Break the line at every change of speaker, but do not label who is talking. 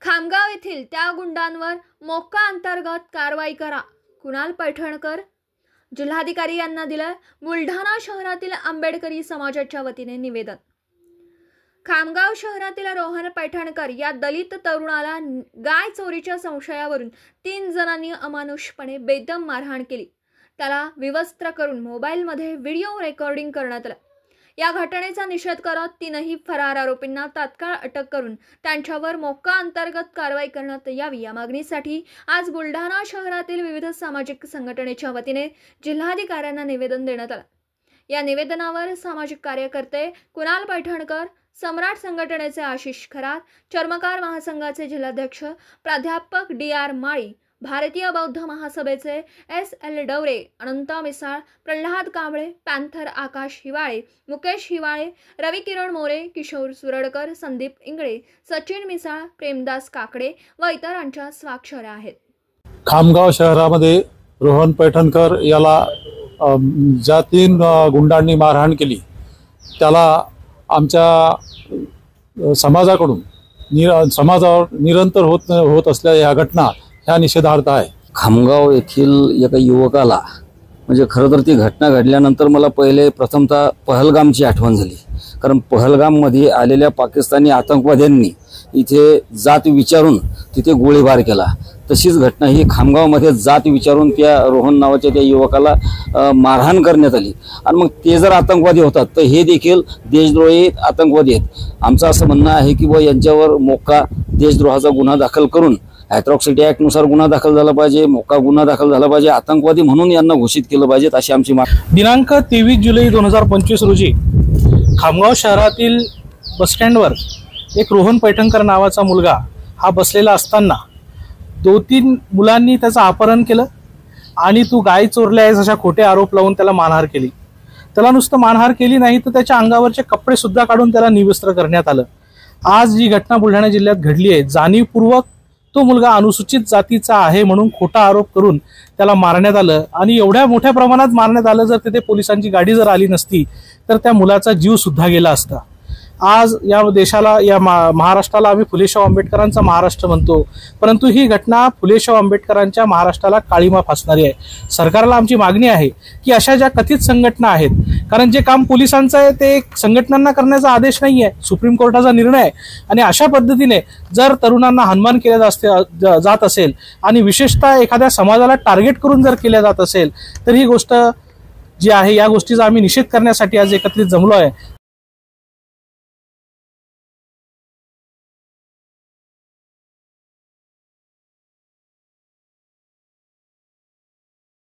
खामगाव येथील त्या गुंडांवर मोक्का अंतर्गत कारवाई करा, कुणाल पैठणकर जिल्हाधिकारी यांना दिलं बुलढाणा शहरातील आंबेडकरी समाजाच्या वतीने निवेदन। खामगाव शहरातील रोहन पैठणकर या दलित तरुणाला गाय चोरीच्या संशयावरून 3 जणांनी अमानुषपणे बेदम मारहाण केली। त्याला विवस्त्र करून मोबाईलमध्ये व्हिडिओ रेकॉर्डिंग करण्यात आलं। या घटनेचा निषेध करत 3ही फरार आरोपींना तात्काळ अटक करून त्यांच्यावर मोक्का अंतर्गत कारवाई करण्यात यावी या मागणीसाठी आज बुलढाणा शहरातील विविध सामाजिक संघटनेच्या वतीने जिल्हाधिकाऱ्यांना निवेदन देण्यात आलं। या निवेदनावर सामाजिक कार्यकर्ते कुणाल पैठणकर, सम्राट संघटनेचे आशिष खरात, चर्मकार महासंघाचे जिल्हाध्यक्ष प्राध्यापक DR माळी, भारतीय बौद्ध महासभेचे SL डवरे, अनंत मिसाळ, प्रल्हाद कांबळे, पॅन्थर आकाश हिवाळे, मुकेश हिवाळे, रवी किरण मोरे, किशोर सुरडकर, संदीप इंगळे, सचिन मिसाळ, प्रेमदास काकडे व इतरांच्या स्वाक्षऱ्या आहेत।
खामगाव शहरामध्ये रोहन पैठणकर याला ज्या 3 गुंडांनी मारहाण केली त्याला आमच्या समाजाकडून समाजावर निरंतर होत असलेल्या या घटना ह्या निषेधार्थ आहे।
खामगाव येथील एका युवकाला म्हणजे खरं तर ती घटना घडल्यानंतर मला प्रथमतः पहलगामची आठवण झाली, कारण पहलगाममध्ये आलेल्या पाकिस्तानी आतंकवाद्यांनी इथे जात विचारून तिथे गोळीबार केला। तशीच घटना ही खामगावमध्ये जात विचारून त्या रोहन नावाच्या त्या युवकाला मारहाण करण्यात आली आणि मग ते जर आतंकवादी होतात तर हे देखील देशद्रोही आतंकवादी आहेत। आमचं असं म्हणणं आहे की बुवा यांच्यावर मोक्का देशद्रोहाचा गुन्हा दाखल करून ॲट्रॉसिटी ॲक्टनुसार गुन्हा दाखल झाला पाहिजे, मोक्का गुन्हा दाखल झाला पाहिजे, आतंकवादी म्हणून यांना घोषित केलं पाहिजे अशी आमची मागणी।
दिनांक 23 जुलै 2025 रोजी खामगाव शहरातील बसस्टँडवर एक रोहन पैठणकर नावाचा मुलगा हा बसलेला असताना 2-3 मुलांनी त्याचं अपहरण केलं आणि तू गाय चोरली आहेस अशा खोटे आरोप लावून त्याला मारहाण केली। त्याला नुसतं मारहाण केली नाही तर त्याच्या अंगावरचे कपडे सुद्धा काढून त्याला निवस्त्र करण्यात आलं। आज जी घटना बुलढाणा जिल्ह्यात घडली आहे, जाणीवपूर्वक तो मुलगा अनुसूचित जातीचा आहे म्हणून खोटा आरोप करून त्याला मारण्यात आलं आणि एवढ्या मोठ्या प्रमाणात मारण्यात आलं, जर तिथे पोलिसांची गाडी जर आली नसती तर त्या मुलाचा जीव सुद्धा गेला असता। आज या देशाला या महाराष्ट्राला आम्ही फुले शाहू आंबेडकरांचा महाराष्ट्र म्हणतो, परंतु ही घटना फुले शाहू आंबेडकरांच्या महाराष्ट्राला काळीमा फासणारी आहे। सरकारला आमची मागणी आहे की अशा ज्या कथित संघटना आहेत, कारण जे काम पोलिसांचं आहे ते संघटनांना करण्याचा आदेश नाही आहे, सुप्रीम कोर्टाचा निर्णय आहे आणि अशा पद्धतीने जर तरुणांना हनमान केल्या जात असेल आणि विशेषतः एखाद्या समाजाला टार्गेट करून जर केल्या जात असेल तर ही गोष्ट जी आहे या गोष्टीचा आम्ही निषेध करण्यासाठी आज एकत्रित जमलो आहे।